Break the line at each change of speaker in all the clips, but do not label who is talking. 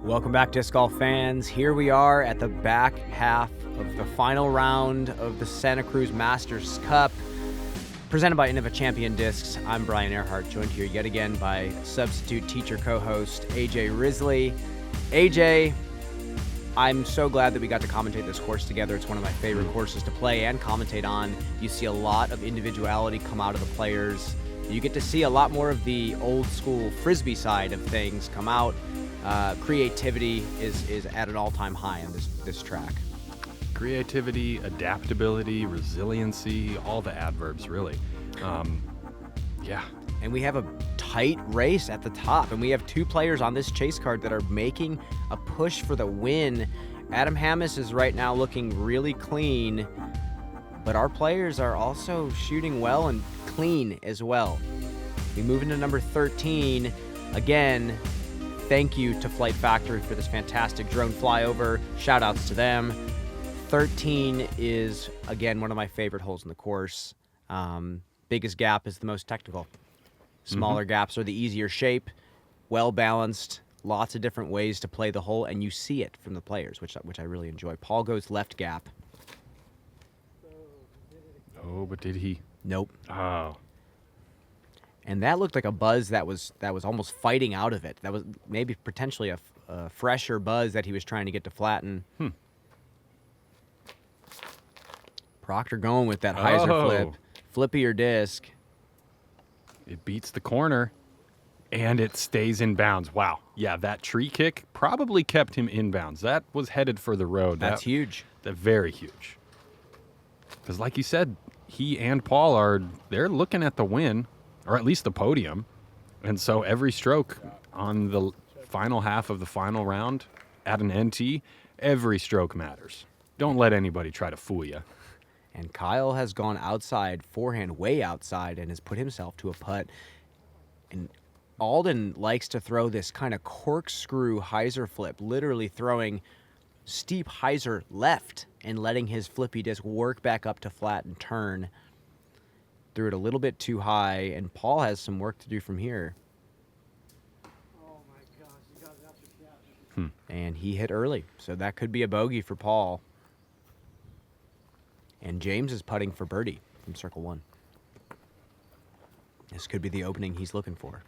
Welcome back, disc golf fans. Here we are at the back half of the final round of the Santa Cruz Masters Cup, presented by Innova Champion Discs. I'm Brian Earhart, joined here yet again by substitute teacher co-host AJ Risley. AJ, I'm so glad that we got to commentate this course together. It's one of my favorite courses to play and commentate on. You see a lot of individuality come out of the players. You get to see a lot more of the old school Frisbee side of things come out. Creativity is at an all-time high on this track.
Creativity, adaptability, resiliency, all the adverbs, really. Yeah.
And we have a tight race at the top, and we have two players on this chase card that are making a push for the win. Adam Hammis is right now looking really clean, but our players are also shooting well and clean as well. We move into number 13. Again, thank you to Flight Factory for this fantastic drone flyover. Shout outs to them. 13 is, again, one of my favorite holes in the course. Biggest gap is the most technical. Smaller gaps are the easier shape, well balanced, lots of different ways to play the hole, and you see it from the players, which I really enjoy. Paul goes left gap.
Oh, but did he?
Nope.
Oh.
And that looked like a buzz that was almost fighting out of it. That was maybe potentially a fresher buzz that he was trying to get to flatten. Proctor going with that hyzer flip. Flippier disc.
It beats the corner, and it stays in bounds. Wow. Yeah, that tree kick probably kept him in bounds. That was headed for the road.
That's huge.
That's very huge. Because like you said, he and Paul they're looking at the win, or at least the podium. And so every stroke on the final half of the final round at an NT, every stroke matters. Don't let anybody try to fool you.
And Kyle has gone outside, forehand way outside, and has put himself to a putt. And Alden likes to throw this kind of corkscrew hyzer flip, literally throwing steep hyzer left and letting his flippy disc work back up to flat and turn. Threw it a little bit too high, and Paul has some work to do from here.
Oh my gosh, you got it out your catch.
And he hit early, so that could be a bogey for Paul. And James is putting for birdie from circle one. This could be the opening he's looking for.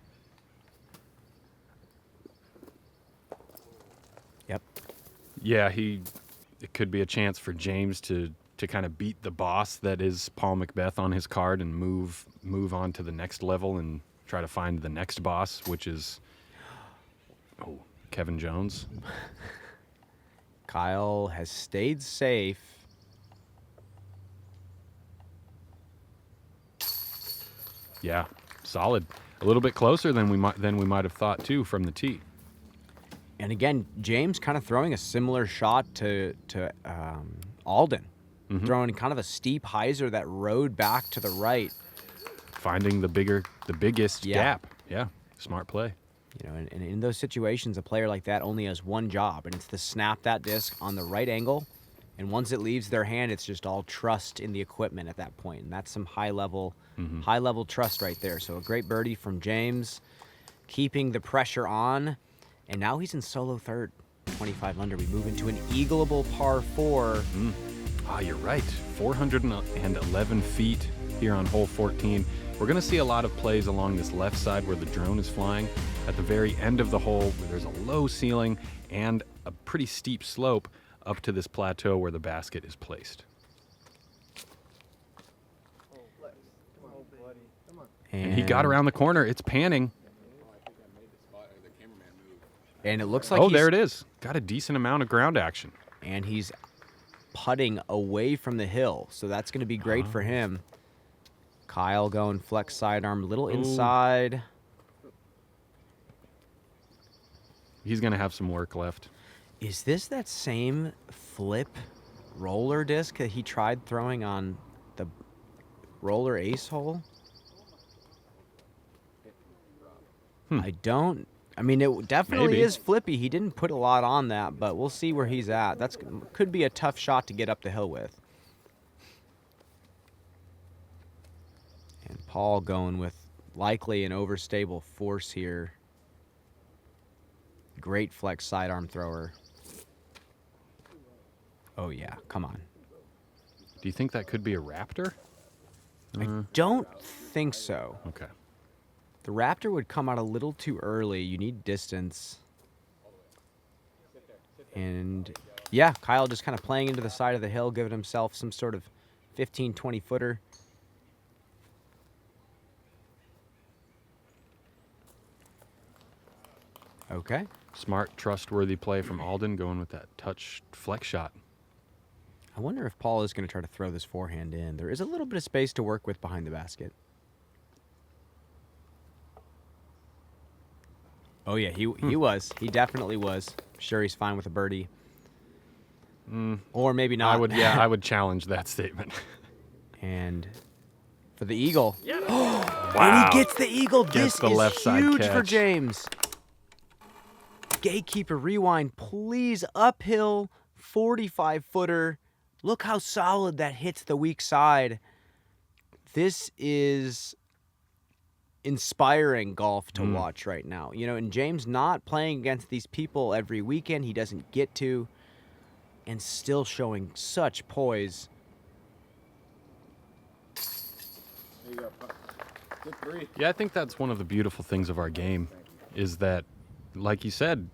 Yep.
Yeah, it could be a chance for James to kind of beat the boss that is Paul McBeth on his card and move on to the next level and try to find the next boss, which is Kevin Jones.
Kyle has stayed safe.
Yeah, solid. A little bit closer than we might have thought too from the tee.
And again, James kind of throwing a similar shot to Alden, throwing kind of a steep hyzer that rode back to the right.
Finding the biggest gap. Yeah, smart play.
You know, and in those situations, a player like that only has one job, and it's to snap that disc on the right angle. And once it leaves their hand, it's just all trust in the equipment at that point. And that's some high-level trust right there. So a great birdie from James, keeping the pressure on. And now he's in solo third, 25 under. We move into an eagleable par 4.
You're right. 411 feet here on hole 14. We're going to see a lot of plays along this left side where the drone is flying. At the very end of the hole, where there's a low ceiling and a pretty steep slope up to this plateau where the basket is placed. And he got around the corner. It's panning.
And it looks like
there it is. Got a decent amount of ground action.
And he's putting away from the hill, so that's going to be great for him. Kyle going flex sidearm, a little inside.
He's going to have some work left.
Is this that same flip roller disc that he tried throwing on the roller ace hole? I mean, it definitely is flippy. He didn't put a lot on that, but we'll see where he's at. That's could be a tough shot to get up the hill with. And Paul going with likely an overstable force here. great flex sidearm thrower. Oh, yeah. Come on.
Do you think that could be a Raptor?
I don't think so.
Okay.
The Raptor would come out a little too early. You need distance. And, yeah, Kyle just kind of playing into the side of the hill, giving himself some sort of 15, 20-footer. Okay.
Smart, trustworthy play from Alden, going with that touch flex shot.
I wonder if Paul is going to try to throw this forehand in. There is a little bit of space to work with behind the basket. Oh, yeah, he was. He definitely was. Sure, he's fine with a birdie. Or maybe not.
I would challenge that statement.
And for the eagle.
Wow.
And he gets the eagle.
Gets
This
the
is
left side
huge for
catch.
James. Gatekeeper, rewind, please. Uphill, 45-footer. Look how solid that hits the weak side. This is inspiring golf to watch right now. You know, and James not playing against these people every weekend. He doesn't get to. And still showing such poise.
There you go. Good three.
Yeah, I think that's one of the beautiful things of our game is that, like you said,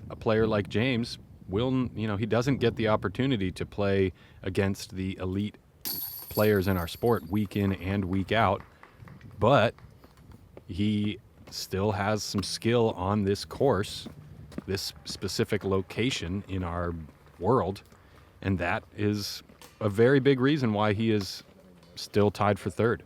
a player like James he doesn't get the opportunity to play against the elite players in our sport week in and week out, but he still has some skill on this course, this specific location in our world, and that is a very big reason why he is still tied for third.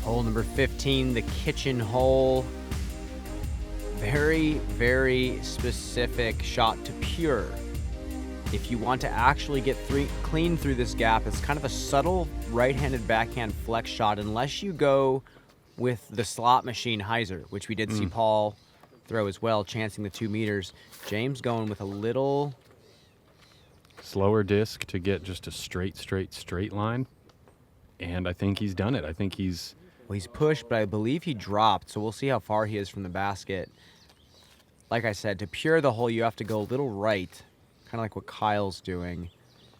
Hole number 15, the kitchen hole. Very, very specific shot to pure. If you want to actually get clean through this gap, it's kind of a subtle right-handed backhand flex shot unless you go with the slot machine hyzer, which we did see Paul throw as well, chancing the 2 meters. James going with a little
Slower disc to get just a straight line, and I think he's done it. I think he's
pushed, but I believe he dropped, so we'll see how far he is from the basket. Like I said, to pure the hole, you have to go a little right, kind of like what Kyle's doing.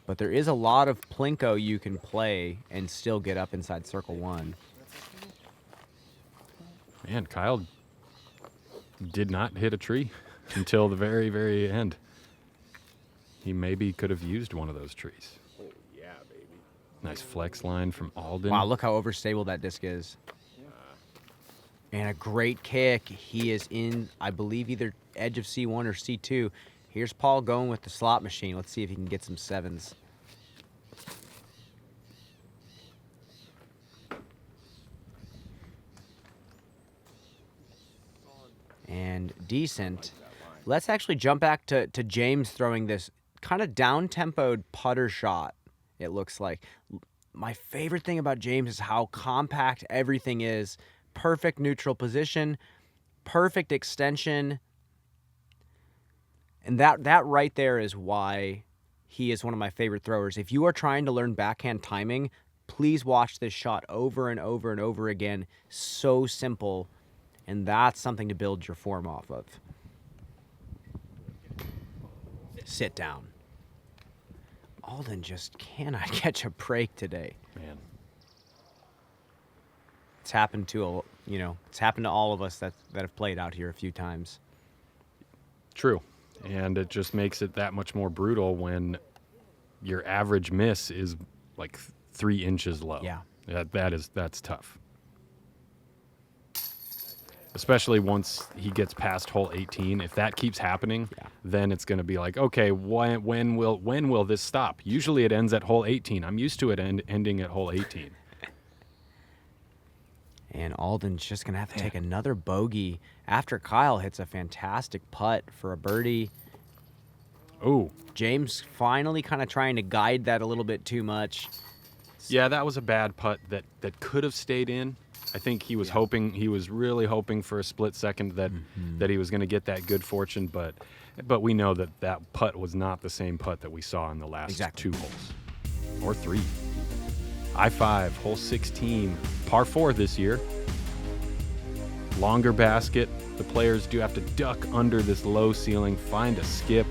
But there is a lot of plinko you can play and still get up inside circle 1.
Man, Kyle did not hit a tree until the very, very end. He maybe could have used one of those trees.
Oh, yeah, baby.
Nice flex line from Alden.
Wow, look how overstable that disc is. And a great kick. He is in, I believe, either edge of C1 or C2. Here's Paul going with the slot machine. Let's see if he can get some 7s. And decent. Let's actually jump back to James throwing this kind of down-tempoed putter shot, it looks like. My favorite thing about James is how compact everything is. Perfect neutral position, perfect extension. And that right there is why he is one of my favorite throwers. If you are trying to learn backhand timing, please watch this shot over and over and over again. So simple, and that's something to build your form off of. Sit down. Alden just cannot catch a break today.
Man.
It's happened to it's happened to all of us that have played out here a few times.
True. And it just makes it that much more brutal when your average miss is like 3 inches low.
Yeah.
That's tough. Especially once he gets past hole 18. If that keeps happening, then it's going to be like, okay, when will this stop? Usually it ends at hole 18. I'm used to it ending at hole 18.
And Alden's just going to have to take another bogey after Kyle hits a fantastic putt for a birdie.
Oh,
James finally kind of trying to guide that a little bit too much.
yeah, that was a bad putt that could have stayed in. I think he was hoping, he was really hoping for a split second that he was going to get that good fortune, but we know that putt was not the same putt that we saw in the last 2 holes or 3. I-5, hole 16, par 4 this year. Longer basket. The players do have to duck under this low ceiling, find a skip,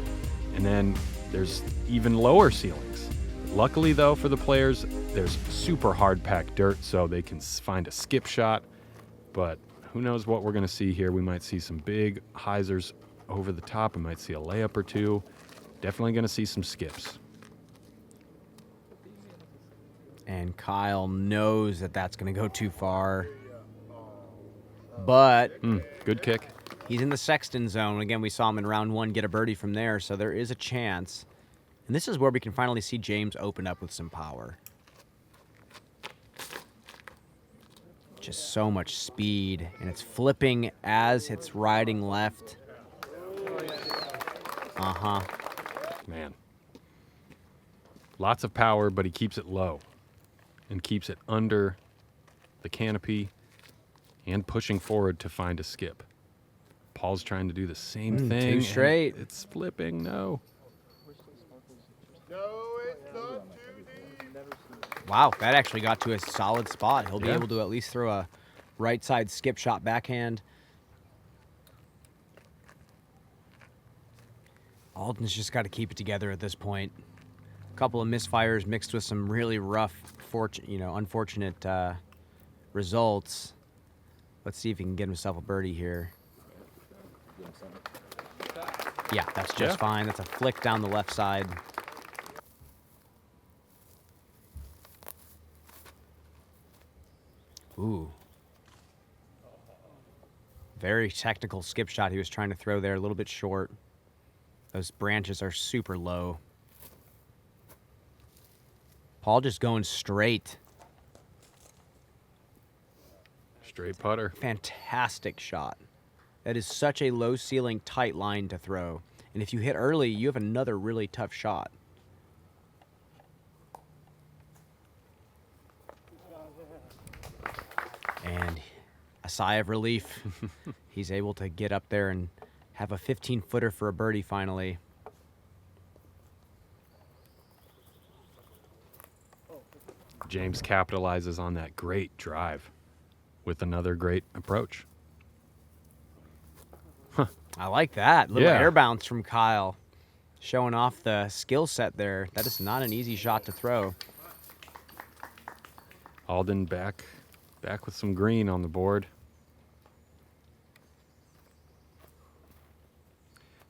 and then there's even lower ceilings. Luckily, though, for the players, there's super hard-packed dirt, so they can find a skip shot. But who knows what we're going to see here. We might see some big hyzers over the top. We might see a layup or two. Definitely going to see some skips.
And Kyle knows that that's going to go too far. But
Good kick.
he's in the Sexton zone. Again, we saw him in round 1 get a birdie from there, so there is a chance. And this is where we can finally see James open up with some power. Just so much speed, and it's flipping as it's riding left.
Man. Lots of power, but he keeps it low and keeps it under the canopy and pushing forward to find a skip. Paul's trying to do the same thing.
Too straight.
It's flipping. No.
Wow, that actually got to a solid spot. He'll be
Yeah.
able to at least throw a right side skip shot backhand. Alden's just got to keep it together at this point. A couple of misfires mixed with some really rough, unfortunate results. Let's see if he can get himself a birdie here. Yeah, that's just fine. That's a flick down the left side. Ooh. Very technical skip shot he was trying to throw there, a little bit short. Those branches are super low. Paul just going straight.
Straight putter.
Fantastic shot. That is such a low ceiling, tight line to throw. And if you hit early, you have another really tough shot. And a sigh of relief. He's able to get up there and have a 15-footer for a birdie finally.
James capitalizes on that great drive with another great approach.
I like that. Little
Yeah.
air bounce from Kyle. Showing off the skill set there. That is not an easy shot to throw.
Alden back with some green on the board.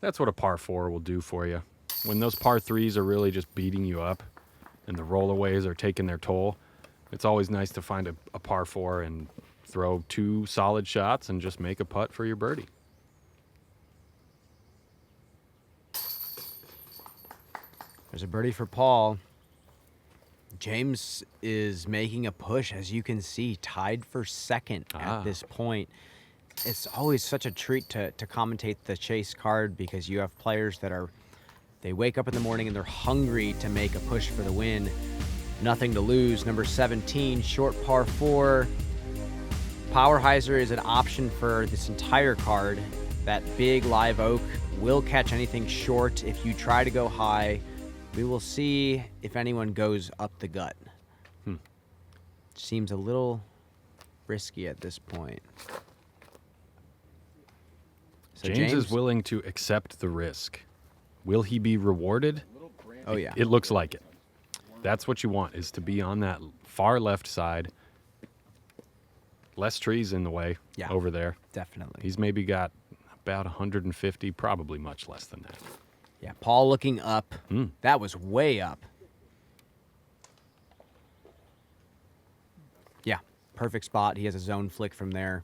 That's what a par 4 will do for you. When those par 3s are really just beating you up and the rollaways are taking their toll, it's always nice to find a par 4 and throw 2 solid shots and just make a putt for your birdie.
There's a birdie for Paul. James is making a push, as you can see, tied for second at this point. It's always such a treat to commentate the chase card because you have players that they wake up in the morning and they're hungry to make a push for the win. Nothing to lose. Number 17, short par 4. Power hyzer is an option for this entire card. That big live oak will catch anything short if you try to go high. We will see if anyone goes up the gut. Seems a little risky at this point. So
James is willing to accept the risk. Will he be rewarded?
Oh, yeah.
It looks like it. That's what you want, is to be on that far left side. Less trees in the way over there.
Definitely.
He's maybe got about 150, probably much less than that.
Yeah, Paul looking up. That was way up. Yeah, perfect spot. He has a zone flick from there.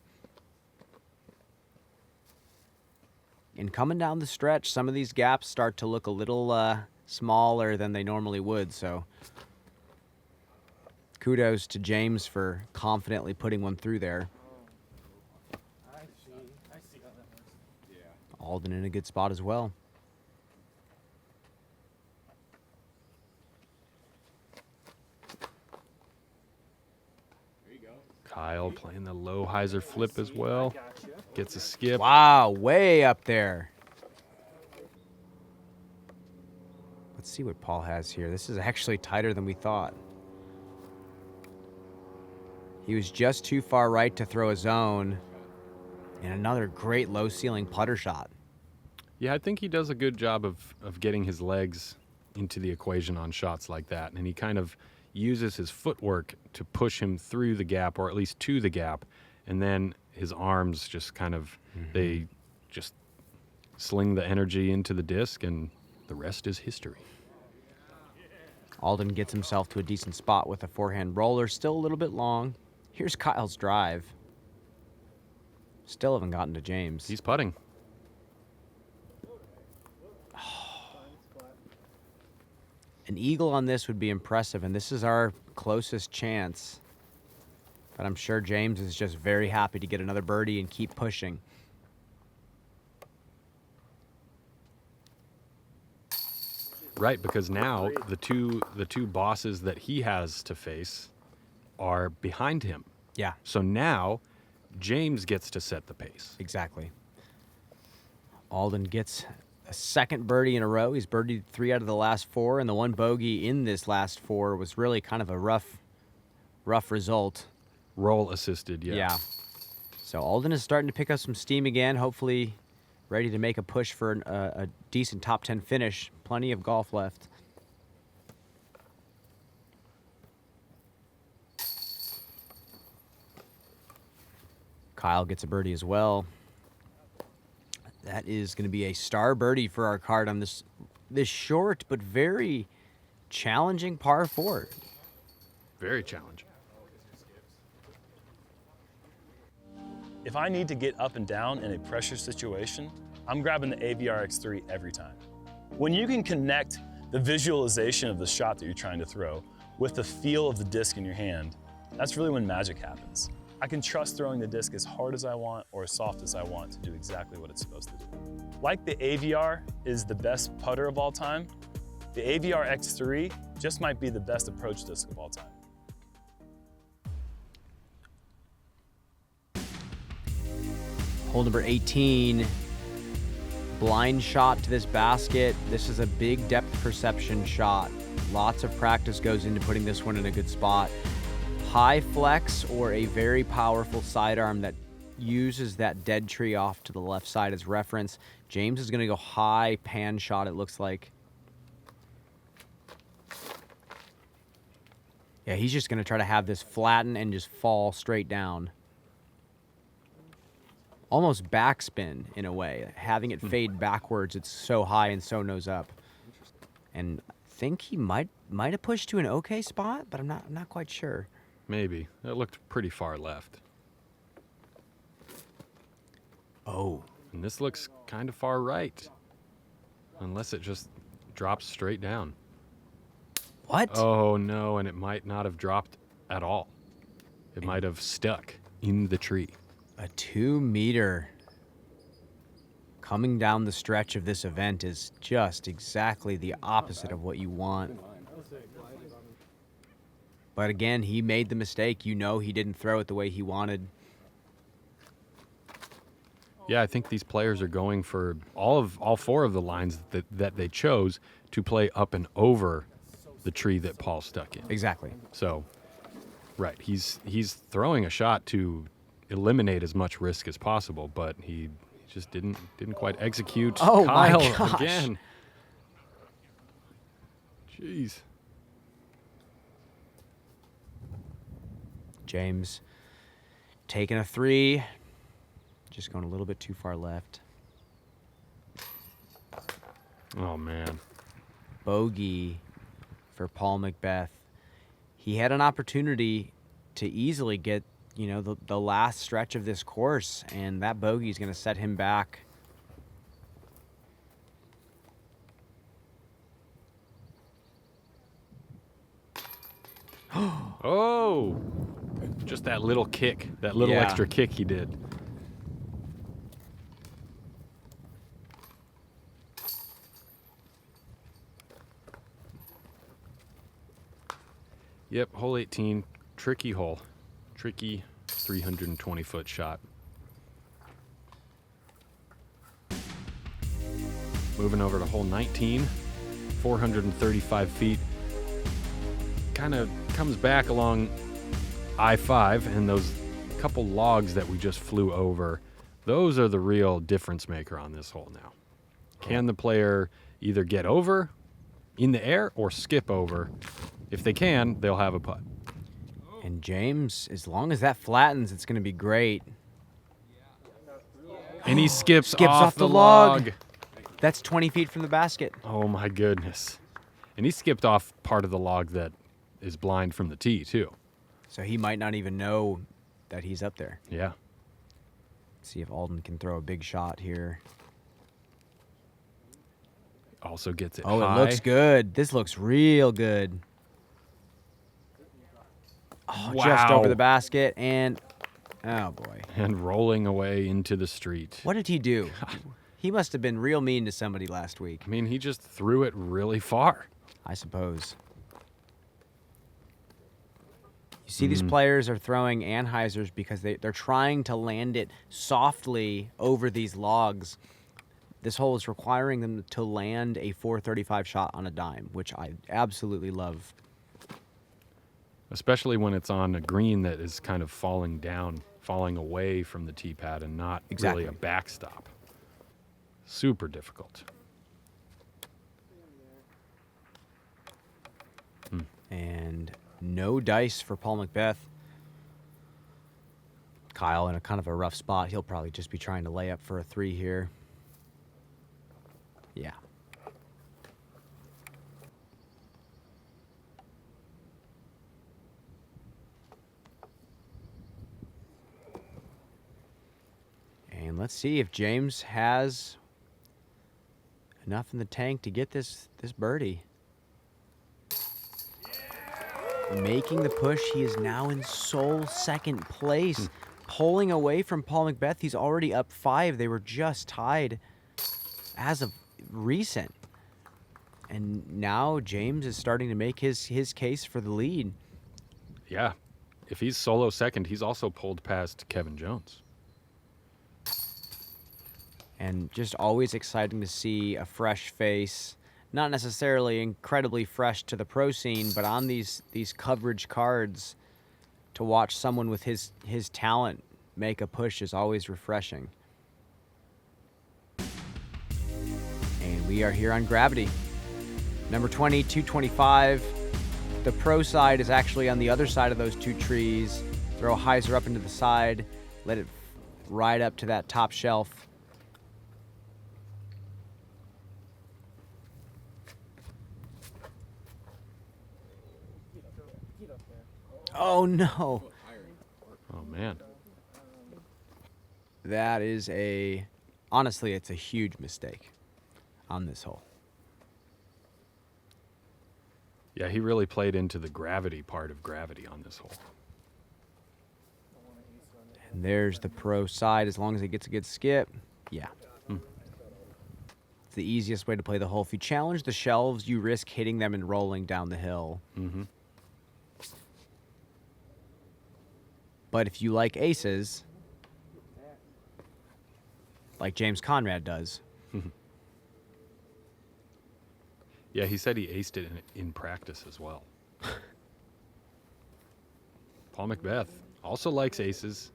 And coming down the stretch, some of these gaps start to look a little smaller than they normally would. So Kudos to James for confidently putting one through there.
I see how that works.
Alden in a good spot as well.
Kyle playing the low hyzer flip as well. Gets a skip.
Wow, way up there. Let's see what Paul has here. This is actually tighter than we thought. He was just too far right to throw a zone. And another great low ceiling putter shot.
Yeah, I think he does a good job of getting his legs into the equation on shots like that. And he kind of uses his footwork to push him through the gap, or at least to the gap. And then his arms just kind of, they just sling the energy into the disc, and the rest is history.
Alden gets himself to a decent spot with a forehand roller, still a little bit long. Here's Kyle's drive. Still haven't gotten to James.
He's putting.
An eagle on this would be impressive, and this is our closest chance. But I'm sure James is just very happy to get another birdie and keep pushing.
Right, because now the two bosses that he has to face are behind him.
Yeah,
So now James gets to set the pace.
exactly. Alden gets a second birdie in a row. He's birdied 3 out of the last 4, and the one bogey in this last 4 was really kind of a rough result.
Roll assisted, yeah.
Yeah. So Alden is starting to pick up some steam again, hopefully ready to make a push for a decent top 10 finish. Plenty of golf left. Kyle gets a birdie as well. That is going to be a star birdie for our card on this short but very challenging par 4.
Very challenging.
If I need to get up and down in a pressure situation, I'm grabbing the AVR X3 every time. When you can connect the visualization of the shot that you're trying to throw with the feel of the disc in your hand, that's really when magic happens. I can trust throwing the disc as hard as I want or as soft as I want to do exactly what it's supposed to do. Like the AVR is the best putter of all time, the AVR X3 just might be the best approach disc of all time.
Hole number 18, blind shot to this basket. This is a big depth perception shot. Lots of practice goes into putting this one in a good spot. High flex or a very powerful sidearm that uses that dead tree off to the left side as reference. James is going to go high pan shot, it looks like. Yeah, he's just going to try to have this flatten and just fall straight down. Almost backspin in a way, having it fade backwards. It's so high and so nose up. And I think he might have pushed to an okay spot, but I'm not quite sure.
Maybe. It looked pretty far left.
Oh,
And this looks kind of far right. Unless it just drops straight down.
what?
Oh no, and it might not have dropped at all. It might have stuck in the tree.
A 2-meter coming down the stretch of this event is just exactly the opposite of what you want. But again, he made the mistake. You know he didn't throw it the way he wanted.
Yeah, I think these players are going for all 4 of the lines that they chose to play up and over the tree that Paul stuck in.
Exactly.
So, right, he's throwing a shot to eliminate as much risk as possible, but he just didn't quite execute.
Oh, my
Kyle
gosh.
again. Jeez.
James taking a 3. Just going a little bit too far left.
Oh man.
Bogey for Paul McBeth. He had an opportunity to easily get, the last stretch of this course, and that bogey is going to set him back.
Oh, Oh, just that little kick, that little
Yeah.
extra kick he did. Yep, hole 18, tricky hole. Tricky 320-foot shot. Moving over to hole 19, 435 feet. Kind of comes back along I-5, and those couple logs that we just flew over, those are the real difference maker on this hole now. Can the player either get over in the air or skip over? If they can, they'll have a putt.
And James, as long as that flattens, it's going to be great.
And he skips
off the log. That's 20 feet from the basket.
Oh my goodness. And he skipped off part of the log that is blind from the tee too.
So he might not even know that he's up there.
Yeah.
See if Alden can throw a big shot here.
Also gets it
Oh,
high.
it looks good. This looks real good. Oh, just
Wow.
over the basket, and oh boy.
And rolling away into the street.
What did he do? He must have been real mean to somebody last week,
I mean, he just threw it really far.
I suppose. You see, these players are throwing anhyzers because they're trying to land it softly over these logs. This hole is requiring them to land a 435 shot on a dime, which I absolutely love.
Especially when it's on a green that is kind of falling down, falling away from the tee pad and not
Exactly.
really a backstop. Super difficult.
And no dice for Paul McBeth. Kyle in a kind of a rough spot. He'll probably just be trying to lay up for a 3 here. Yeah. And let's see if James has enough in the tank to get this birdie. Making the push, he is now in sole second place. Pulling away from Paul McBeth, he's already up 5. They were just tied as of recent. And now James is starting to make his case for the lead.
Yeah. If he's solo second, he's also pulled past Kevin Jones.
And just always exciting to see a fresh face. Not necessarily incredibly fresh to the pro scene, but on these coverage cards, to watch someone with his talent make a push is always refreshing. And we are here on Gravity. Number 20, 225. The pro side is actually on the other side of those 2 trees. Throw a hyzer up into the side, let it ride up to that top shelf. Oh no.
Oh, man.
That is honestly, it's a huge mistake on this hole.
Yeah, he really played into the gravity part of gravity on this hole.
And there's the pro side, as long as it gets a good skip. Yeah. It's the easiest way to play the hole. If you challenge the shelves, you risk hitting them and rolling down the hill.
Mm-hmm.
But if you like aces, like James Conrad does,
Yeah, he said he aced it in practice as well. Paul McBeth also likes aces.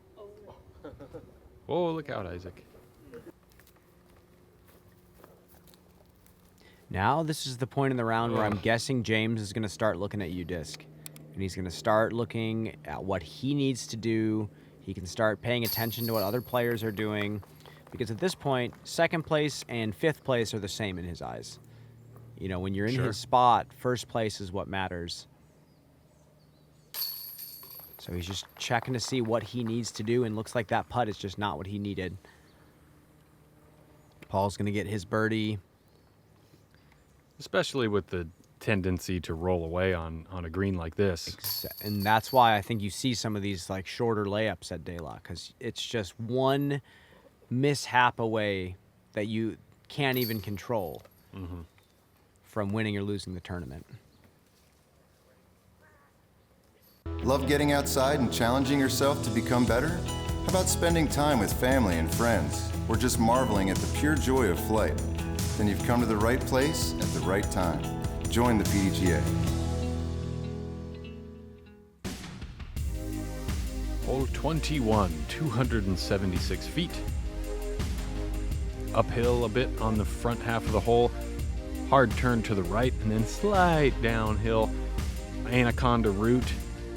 Whoa, look out, Isaac.
now this is the point in the round where I'm guessing James is going to start looking at U-Disc. And he's going to start looking at what he needs to do. He can start paying attention to what other players are doing. Because at this point, 2nd place and 5th place are the same in his eyes. You know, when you're in
Sure.
his spot, 1st place is what matters. So he's just checking to see what he needs to do, and looks like that putt is just not what he needed. Paul's going to get his birdie.
Especially with the tendency to roll away on a green like this.
And that's why I think you see some of these like shorter layups at DeLaveaga, because it's just one mishap away that you can't even control from winning or losing the tournament.
Love getting outside and challenging yourself to become better? How about spending time with family and friends, or just marveling at the pure joy of flight? Then you've come to the right place at the right time. Join the PDGA.
Hole 21, 276 feet. Uphill a bit on the front half of the hole. Hard turn to the right and then slight downhill. Anaconda route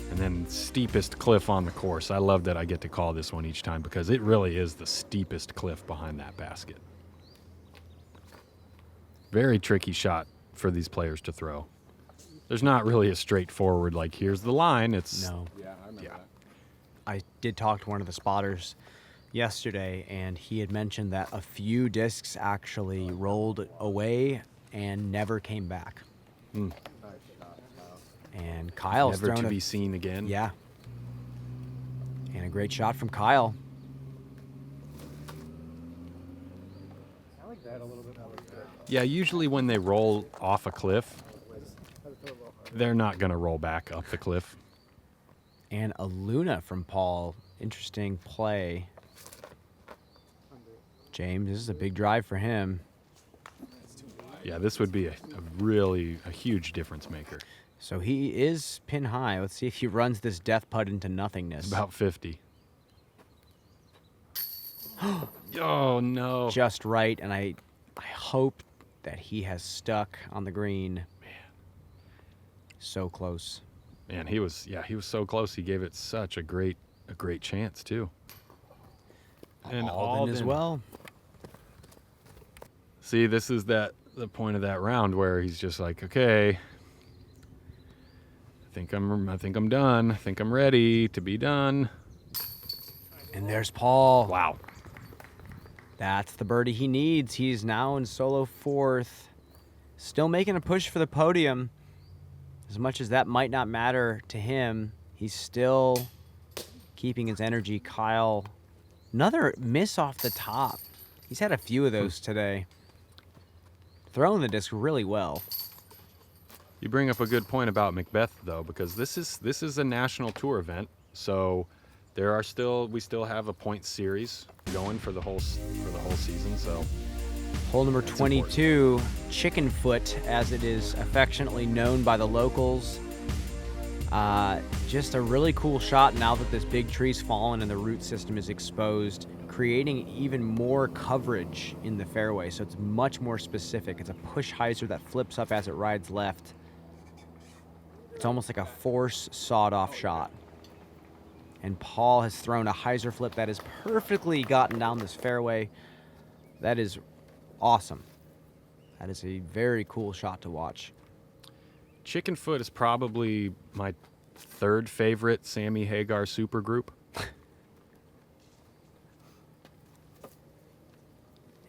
and then steepest cliff on the course. I love that I get to call this one each time because it really is the steepest cliff behind that basket. Very tricky shot for these players to throw. There's not really a straightforward, like, here's the line. It's
No.
Yeah, I remember that.
I did talk to one of the spotters yesterday, and he had mentioned that a few discs actually rolled away and never came back.
Nice shot, Kyle.
And Kyle's
never
thrown
to
a,
be seen again.
yeah, and a great shot from Kyle.
I like that a little bit more.
Yeah, usually when they roll off a cliff, they're not going to roll back up the cliff.
And a Luna from Paul. Interesting play. James, this is a big drive for him.
Yeah, this would be a really huge difference maker.
So he is pin high. Let's see if he runs this death putt into nothingness.
About 50. Oh, no.
Just right, and I hope that he has stuck on the green. Man. So close.
Man, he was so close. He gave it such a great chance, too. And
Alden as well.
See, this is the point of that round where he's just like, okay, I think I'm done. I think I'm ready to be done.
And there's Paul.
Wow.
That's the birdie he needs. He's now in solo fourth. Still making a push for the podium. As much as that might not matter to him, he's still keeping his energy. Kyle, another miss off the top. He's had a few of those today. Throwing the disc really well.
You bring up a good point about McBeth, though, because this is a national tour event, so we still have a point series going for the whole season. So
Hole number 22, Chicken Foot, as it is affectionately known by the locals. Just a really cool shot now that this big tree's fallen and the root system is exposed, creating even more coverage in the fairway, so it's much more specific. It's a push hyzer that flips up as it rides left. It's almost like a force sawed-off shot. And Paul has thrown a hyzer flip that has perfectly gotten down this fairway. That is awesome. That is a very cool shot to watch.
Chicken Foot is probably my third favorite Sammy Hagar supergroup.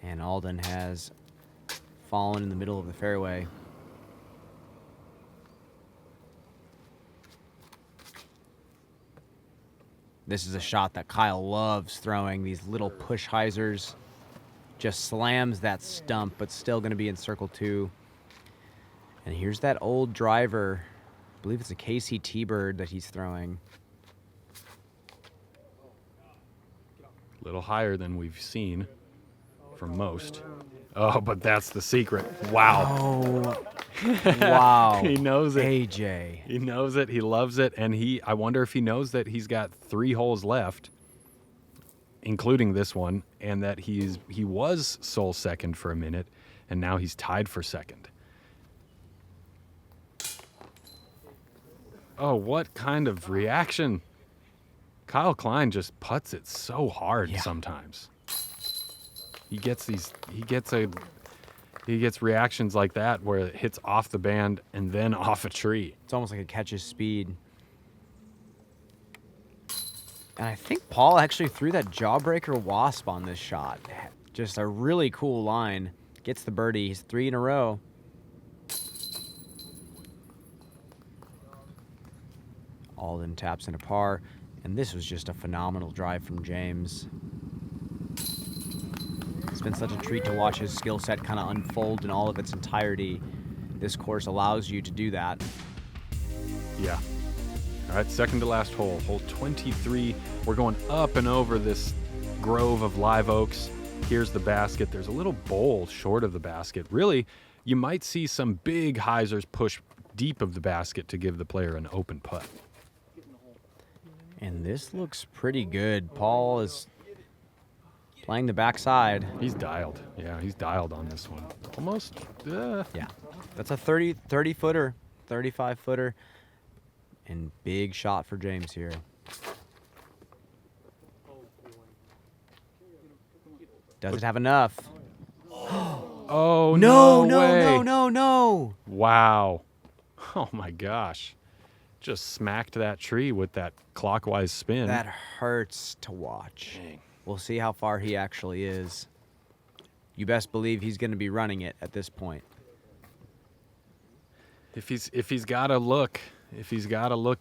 And Alden has fallen in the middle of the fairway. This is a shot that Kyle loves throwing, these little push hyzers. Just slams that stump, but still going to be in circle two. And here's that old driver. I believe it's a Casey T-Bird that he's throwing.
A little higher than we've seen from most. Oh, but that's the secret. Wow.
Oh, wow.
He knows it.
AJ.
He knows it. He loves it. And I wonder if he knows that he's got 3 holes left, including this one, and that he was sole second for a minute, and now he's tied for second. Oh, what kind of reaction? Kyle Klein just putts it so hard sometimes. He gets reactions like that where it hits off the band and then off a tree.
It's almost like it catches speed. And I think Paul actually threw that jawbreaker wasp on this shot. Just a really cool line. Gets the birdie. He's 3 in a row. Alden taps in a par, and this was just a phenomenal drive from James. It's been such a treat to watch his skill set kind of unfold in all of its entirety. This course allows you to do that.
Yeah. All right, second to last hole, hole 23. We're going up and over this grove of live oaks. Here's the basket. There's a little bowl short of the basket. Really, you might see some big hyzers push deep of the basket to give the player an open putt.
And this looks pretty good. Paul is playing the backside.
He's dialed. Yeah, he's dialed on this one. Almost.
Yeah. That's a 30-footer, 35-footer. And big shot for James here. Does it have enough?
Oh,
No,
way.
no.
Wow. Oh, my gosh. Just smacked that tree with that clockwise spin.
That hurts to watch.
Dang.
We'll see how far he actually is. You best believe he's going to be running it at this point.
If he's got to look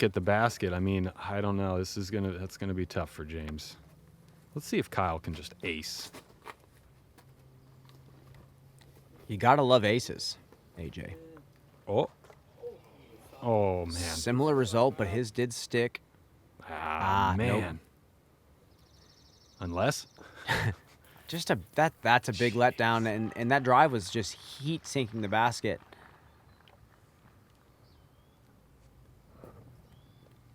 at the basket, I mean, I don't know. That's gonna be tough for James. Let's see if Kyle can just ace.
You got to love aces, AJ.
Oh man.
Similar result, but his did stick.
Man.
Nope.
Unless
That's a big letdown, and that drive was just heat sinking the basket.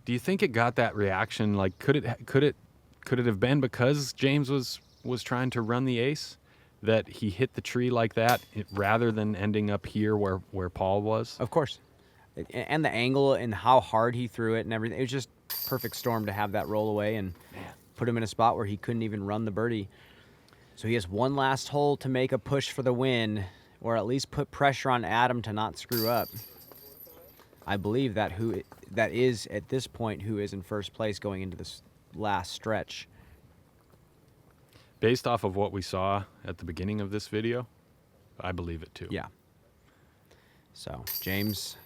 Do you think it got that reaction? Like, could it have been because James was trying to run the ace, that he hit the tree like that rather than ending up here where Paul was?
Of course. And the angle and how hard he threw it and everything. It was just perfect storm to have that roll away and put him in a spot where he couldn't even run the birdie. So he has one last hole to make a push for the win, or at least put pressure on Adam to not screw up. I believe that is at this point who is in first place going into this last stretch.
Based off of what we saw at the beginning of this video, I believe it too.
Yeah. So James,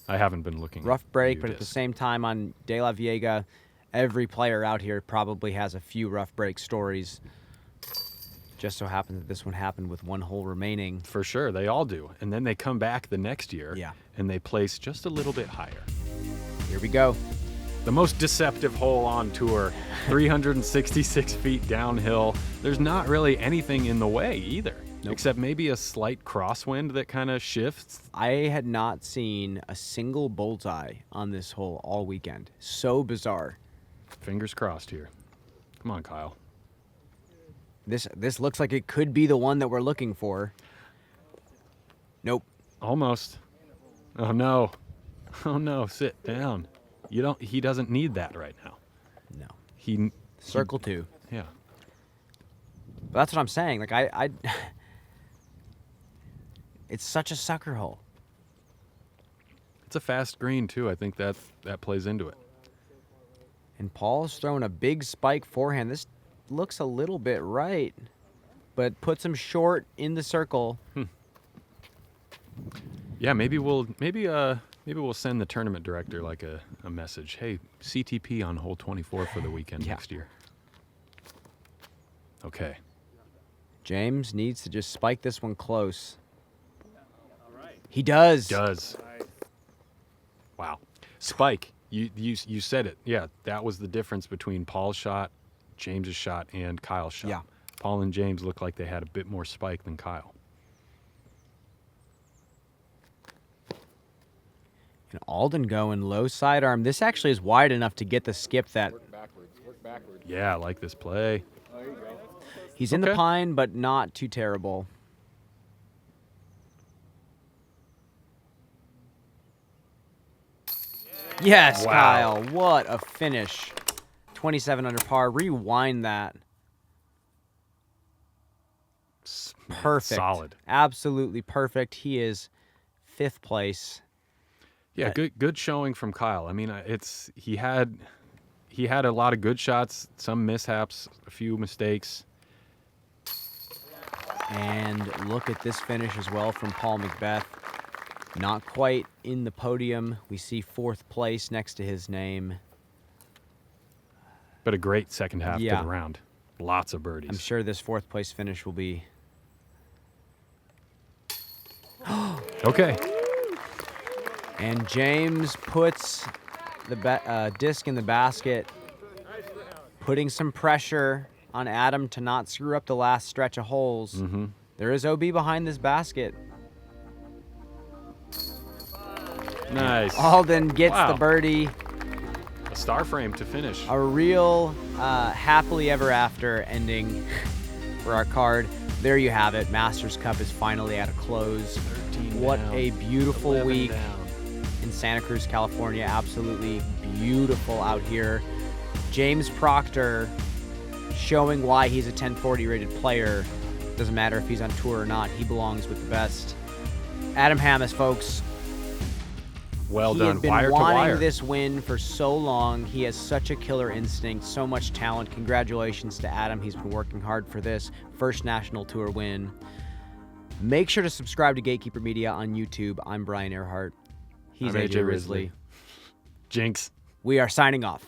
I haven't been looking.
rough
at
break,
view
but at the
disc.
same time on DeLaveaga, every player out here probably has a few rough break stories. Just so happens that this one happened with one hole remaining.
For sure, they all do. And then they come back the next year and they place just a little bit higher.
Here we go.
The most deceptive hole on tour, 366 feet downhill. There's not really anything in the way either, except maybe a slight crosswind that kind of shifts.
I had not seen a single bullseye on this hole all weekend. So bizarre.
Fingers crossed here. Come on, Kyle.
This looks like it could be the one that we're looking for. Nope.
Almost. Oh no. Oh no, sit down. He doesn't need that right now.
No. Circle two.
Yeah.
But that's what I'm saying. Like I it's such a sucker hole.
It's a fast green too. I think that plays into it.
And Paul's throwing a big spike forehand. This looks a little bit right, but puts him short in the circle.
Yeah, maybe we'll send the tournament director like a message. Hey, CTP on hole 24 for the weekend next year. Okay.
James needs to just spike this one close. He does.
Wow. Spike. You said it. Yeah, that was the difference between Paul's shot, James's shot, and Kyle's shot.
Yeah.
Paul and James looked like they had a bit more spike than Kyle.
And Alden going low sidearm. This actually is wide enough to get the skip that
Work backwards.
Yeah, I like this play.
Oh, there you go.
he's in the pine, but not too terrible. Yes,
Wow.
Kyle. What a finish. 27 under par. Rewind that. Perfect.
Solid.
Absolutely perfect. He is 5th place.
Yeah, good showing from Kyle. I mean, he had a lot of good shots, some mishaps, a few mistakes.
And look at this finish as well from Paul McBeth. Not quite in the podium. We see 4th place next to his name.
But a great second half
Yeah.
to the round. Lots of birdies.
I'm sure this fourth place finish will be.
Okay.
And James puts the disc in the basket, putting some pressure on Adam to not screw up the last stretch of holes.
Mm-hmm.
There is OB behind this basket.
Nice.
Alden gets
Wow.
the birdie.
A star frame to finish.
A real happily ever after ending for our card. There you have it. Masters Cup is finally at a close.
13
What
down,
a beautiful
11
week
down.
in Santa Cruz, California. Absolutely beautiful out here. James Proctor showing why he's a 1040 rated player. Doesn't matter if he's on tour or not. He belongs with the best. Adam Hammis, folks.
Well
He
done.
had been
Wire to
wanting
wire.
this win for so long. He has such a killer instinct, so much talent. Congratulations to Adam. He's been working hard for this first National Tour win. Make sure to subscribe to Gatekeeper Media on YouTube. I'm Brian Earhart. He's
I'm
AJ
AJ
Risley.
Jinx.
We are signing off.